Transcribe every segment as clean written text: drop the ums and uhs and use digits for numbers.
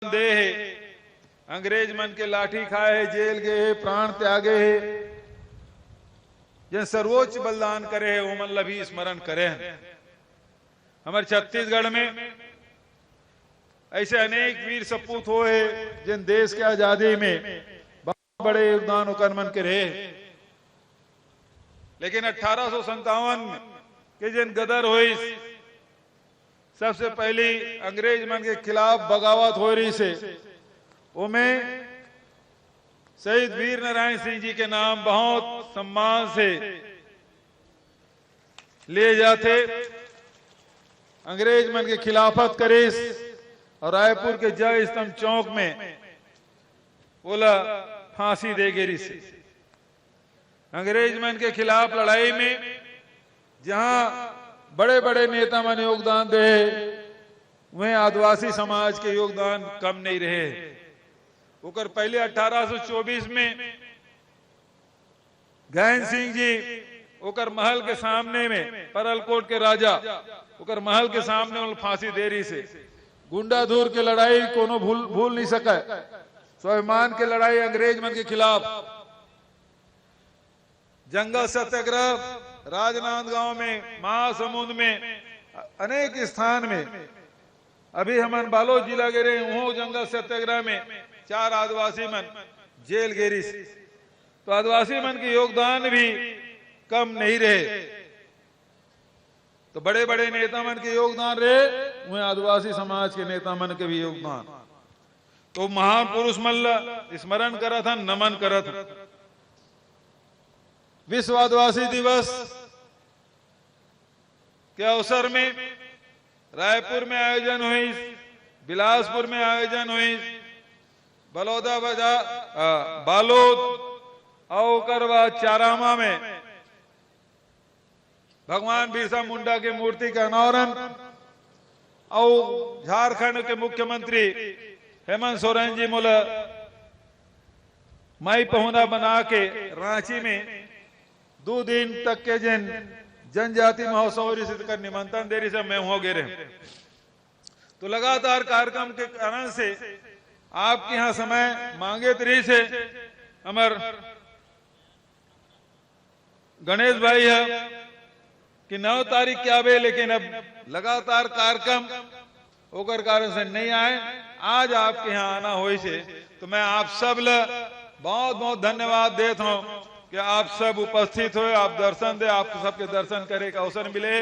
दे है, अंग्रेज मन के लाठी खाए है, जेल गए है, प्राण त्यागे है, जिन सर्वोच्च बलिदान करे है वो मन भी स्मरण करे हैं। हमारे छत्तीसगढ़ में ऐसे अनेक वीर सपूत हो है जिन देश के आजादी में बहुत बड़े योगदान होकर मन के रहे, लेकिन 1857 के जिन गदर हुई, सबसे पहली अंग्रेज मन के खिलाफ बगावत हो रही से उनमें शहीद वीर नारायण सिंह जी के नाम बहुत सम्मान से लिए जाते। अंग्रेज मन के खिलाफत करे और रायपुर के जय स्तंभ चौक में बोला फांसी दे गिरी से। अंग्रेज मन के खिलाफ लड़ाई में जहां बड़े बड़े नेता मन योगदान दे, वहीं आदिवासी समाज के योगदान कम नहीं रहे। ओकर पहले 1824 में गैन सिंह जी ओकर महल के सामने में, परलकोट के राजा ओकर महल के सामने उन फांसी दे रही से। गुंडाधूर के लड़ाई कोनो भूल नहीं सका, स्वाभिमान के लड़ाई अंग्रेज मन के खिलाफ, जंगल सत्याग्रह राजनांदगांव में, महासमुंद में, अनेक स्थान में। अभी हम बालोद जिला गे रहे वहां जंगल सत्याग्रह में 4 आदिवासी मन जेल गेरी। तो आदिवासी मन के योगदान भी कम नहीं रहे। तो बड़े बड़े नेता मन के योगदान रहे, वहीं आदिवासी समाज के नेता मन के भी योगदान। तो महान पुरुष मन स्मरण करत हन, नमन करत हन। विश्व आदिवासी दिवस के अवसर में रायपुर में आयोजन हुई, बिलासपुर में आयोजन हुई, बालोद और चारामा में भगवान बिरसा मुंडा की मूर्ति का अनावरण और झारखंड के मुख्यमंत्री हेमंत सोरेन जी मोला माई पहुना बना के रांची में 2 दिन तक के जनजाति महोत्सव का निमंत्रण दे रही से मैं हो गए रहे। तो लगातार कार्यक्रम के कारण से आपके यहां समय मांगे तरी से हमार गणेश भाई है कि 9 तारीख क्या बे, लेकिन अब लगातार कार्यक्रम होकर कारण से नहीं आए। आज आपके यहाँ आना हो से तो मैं आप सब बहुत बहुत धन्यवाद देता हूँ कि आप सब उपस्थित हो, आप दर्शन दे, आपको सबके दर्शन करे का अवसर मिले।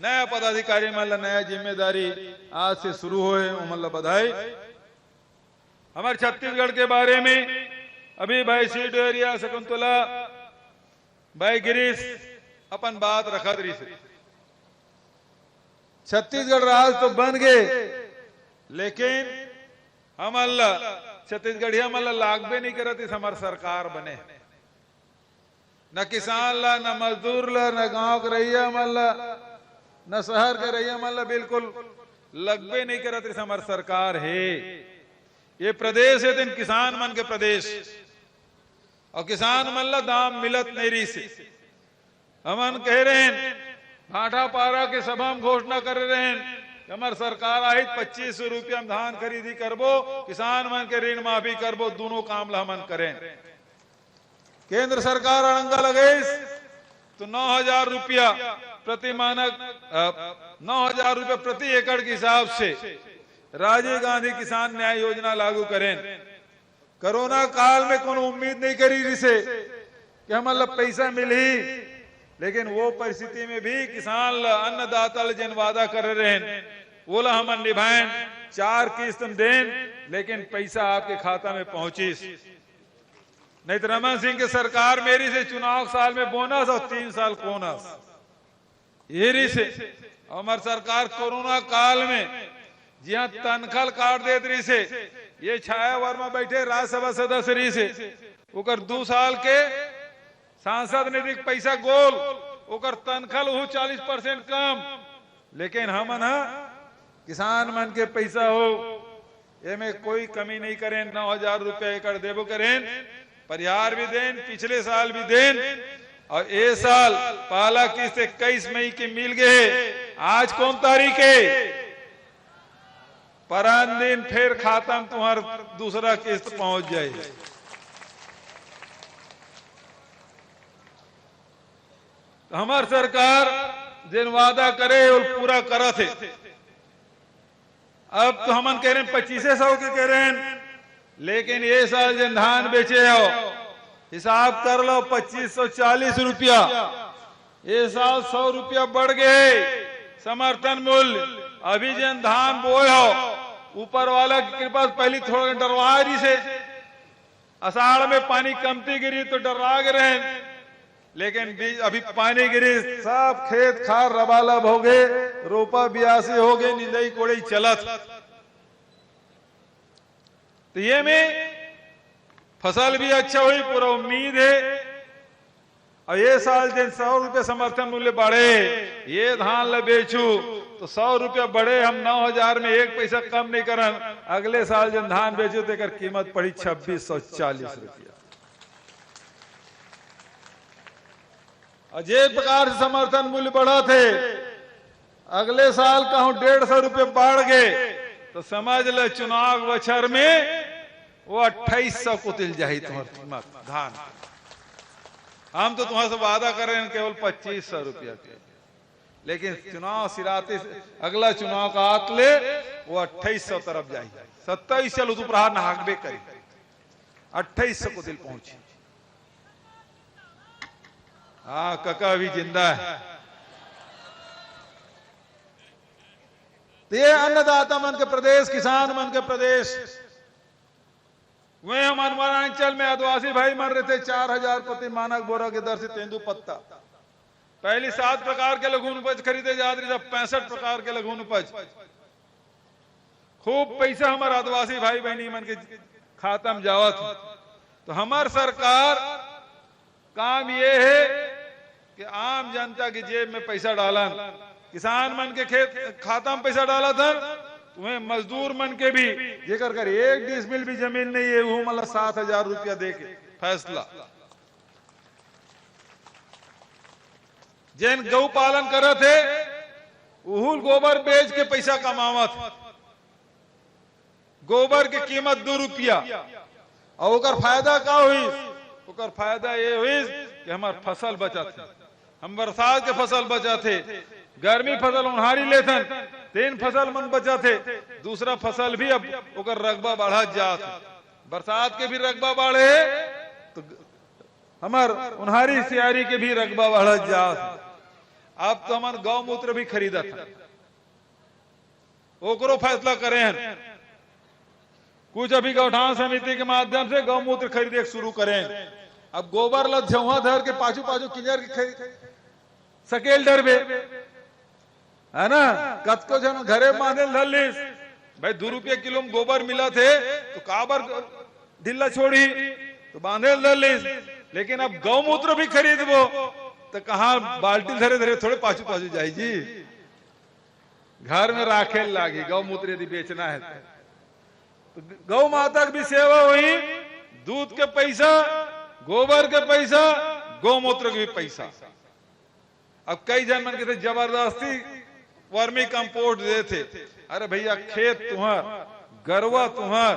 नया पदाधिकारी मतलब नया जिम्मेदारी आज से शुरू हो, मतलब बधाई। हमारे छत्तीसगढ़ के बारे में अभी भाई सीट एरिया शकुंतला भाई गिरीश अपन बात रखत रही से। छत्तीसगढ़ राज्य तो बन गए, लेकिन हम छत्तीसगढ़िया मतलब लागबे नहीं करती हमार सरकार बने। न किसान ला, न मजदूर ला, न गांव के रैया मल्ला, न शहर के रैया मल्ला बिल्कुल लगबे नहीं करती हमार सरकार है। ये प्रदेश है दिन किसान मन के प्रदेश, और किसान मन ला दाम मिलत नहीं रही से। हमन कह रहे हैं भाटा पारा के सभा में घोषणा कर रहे हैं कि हमार सरकार आई 2500 रुपया में धान खरीदी करबो, किसान मन के ऋण माफी करबो, दोनों काम ला हमन करें। केंद्र सरकार अड़ंगा लगे तो 9000 रुपया प्रति मानक 9000 रुपया प्रति एकड़ के हिसाब से राजीव गांधी किसान न्याय योजना लागू करें। कोरोना काल में कोनो उम्मीद नहीं करी जिसे कि हमारा पैसा मिली, लेकिन वो परिस्थिति में भी किसान अन्नदाता जिन वादा कर रहे हैं वो ला हम निभाएं। 4 किस्त दें, लेकिन पैसा आपके खाता में पहुंची। नहीं तो रमन सिंह की सरकार मेरी से चुनाव साल में बोनस और 3 साल बोनस ये से। हमारी सरकार कोरोना काल में जहां तनखल काट देत रही से, ये छाया वर्मा बैठे राज्यसभा सदस्य रही से, उकर 2 साल के सांसद निधि पैसा गोल, उकर तनखल हो 40% कम, लेकिन हम किसान मन के पैसा हो ये में कोई कमी नहीं करें। 9000 रुपया एकड़ देबो करें, परिहार भी दें, पिछले साल भी दें, और ये साल पहला किस्त 21 मई के मिल गए। आज कौन तारीख है? परान दिन फिर खाता में तुम्हार दूसरा किस्त पहुंच जाए। हमार सरकार जिन वादा करे वो पूरा करा थे। अब तो हमन कह रहे हैं 2500 के कह रहे हैं, लेकिन ये साल जिन धान बेचे हो हिसाब कर लो 2540 रुपया। ये साल 100 रुपया बढ़ गए समर्थन मूल्य। अभी जिन धान बोए हो ऊपर वाला की कृपा पहली थोड़ा डरवा रही से, अषाढ़ में पानी कमती गिरी तो डरा गए, लेकिन अभी पानी गिरी सब खेत खार रबालब हो गए, रोपा बियासी हो गए, निंदाई कोड़ई चलत। तो ये में फसल भी अच्छा हुई, पूरा उम्मीद है। और ये साल जिन 100 रुपये समर्थन मूल्य बढ़े, ये धान ले बेचू तो 100 रुपया बढ़े, हम 9000 में एक पैसा कम नहीं करन। अगले साल जिन धान बेचू तो कीमत पड़ी 2640 रुपया। अजय प्रकार से समर्थन मूल्य बढ़ा थे, अगले साल कहूं 150 रुपये बढ़ गए तो समझ ले चुनाव बछर में वो 2800 को तिल जाही तुम्हारी कीमत धान। हम तो तुम्हारे से वादा कर रहे हैं केवल 2500 रुपया के, लेकिन चुनाव सिराते अगला चुनाव का आत ले वो 2800 तरफ जाए। 27 चलो दोपहर नहाकबे करी, 2800 को दिल पहुंची। हाँ कका भी जिंदा है। तो ये अन्नदाता मन के प्रदेश, किसान मन के प्रदेश, वे हम हनुमानांचल में आदिवासी भाई मर रहे थे 4000 प्रति मानक बोरा के दर से तेंदू पत्ता। पहली 7 प्रकार के लघुन उपज खरीदे जा रही, 65 प्रकार के लघुन उपज। खूब पैसा हमारे आदिवासी भाई बहनी मन के खाता में जावत। तो हमार सरकार काम ये है कि आम जनता की जेब में पैसा डालन, किसान मन के खेत खाता में पैसा डाला था, तुम्हें मजदूर मन के भी जेकर कर 1 डिसमिल भी जमीन नहीं है वो मतलब 7000 रुपया दे के फैसला। जिन गौ पालन करे थे उहुल गोबर बेच के पैसा कमावत। गोबर की कीमत 2 रुपया। और ओकर फायदा का हुई? ओकर फायदा ये हुई कि हमार फसल बचा थे, हम बरसात के फसल बचा थे, गर्मी फसल उन्हारी लेथन, 3 फसल मन बचा थे, दूसरा फसल भी अब ओकर रकबा बढ़ा जात। बरसात के भी रकबा बढ़े तो हमार उन्हारी सियारी के भी रकबा बढ़ा जात। अब तो हमार गौमूत्र भी खरीदा था, ओकरो फैसला करे हैं। कुछ अभी गौठान समिति के माध्यम से गौमूत्र खरीदे शुरू करें। अब गोबर ल झुआ धर के पाछू पाछू किंजर के सकेल डरबे है ना, कतको जन घरे बांधे धलिस भाई 2 रुपये किलो में गोबर मिला थे तो काबर ढिल्ला छोड़ी तो बांधे धलिस। लेकिन अब गौमूत्र भी खरीदबो तो कहा बाल्टी धरे धरे थोड़े पाछू पाछू जाए जी, घर में राखे लागी गौमूत्र यदि बेचना है तो गौ माता की भी सेवा हुई, दूध के पैसा, गोबर के पैसा, गौमूत्र के भी पैसा। अब कई जन मन के जबरदस्ती वर्मी कंपोस्ट देते। अरे भैया खेत तुम्हार, गरवा तुम्हार,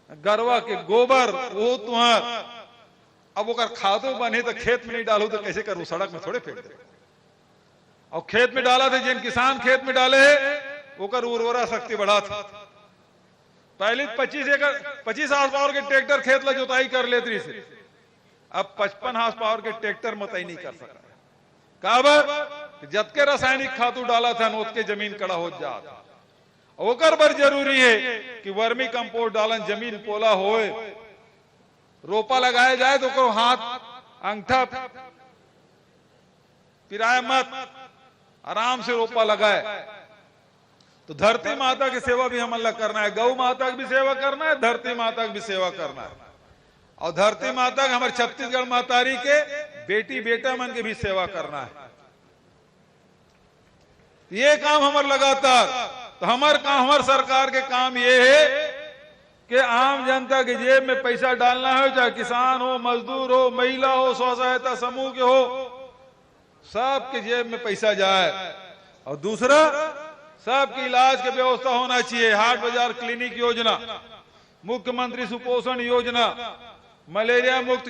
गरवा के गोबर वो तुम्हार। अब वो खादो बने तो खेत में नहीं डालू तो कैसे करूं, सड़क में थोड़े फेंक दे। और खेत में डाला थे, जिन किसान खेत में डाले ओकर उर्वरा शक्ति बढ़ा था। पहले 25 हार्स पावर के ट्रैक्टर खेत ला जोताई कर लेती से, अब 55 हार्स पावर के ट्रैक्टर मताई नहीं कर सका। काबर जतके रासायनिक खातू डाला था उतके जमीन कड़ा हो जाता। ओकर बर जरूरी है कि वर्मी कंपोस्ट डालन, जमीन पोला होए, रोपा लगाया जाए तो हाथ अंगठा पिराए मत, आराम से रोपा लगाए। तो धरती माता की सेवा भी हमें करना है, गौ माता की भी सेवा करना है, धरती माता की भी सेवा करना है। और धरती माता का हमारे छत्तीसगढ़ मातारी के बेटी बेटा मन की भी सेवा करना है। ये काम हमारे लगातार। तो हमारे काम, हमारे सरकार के काम ये है कि आम जनता के जेब में पैसा डालना हो, चाहे किसान हो, मजदूर हो, महिला हो, स्व सहायता समूह के हो, सबके जेब में पैसा जाए। और दूसरा सबकी इलाज की व्यवस्था होना चाहिए। हाट बाजार क्लिनिक योजना, मुख्यमंत्री सुपोषण योजना, मलेरिया मुक्त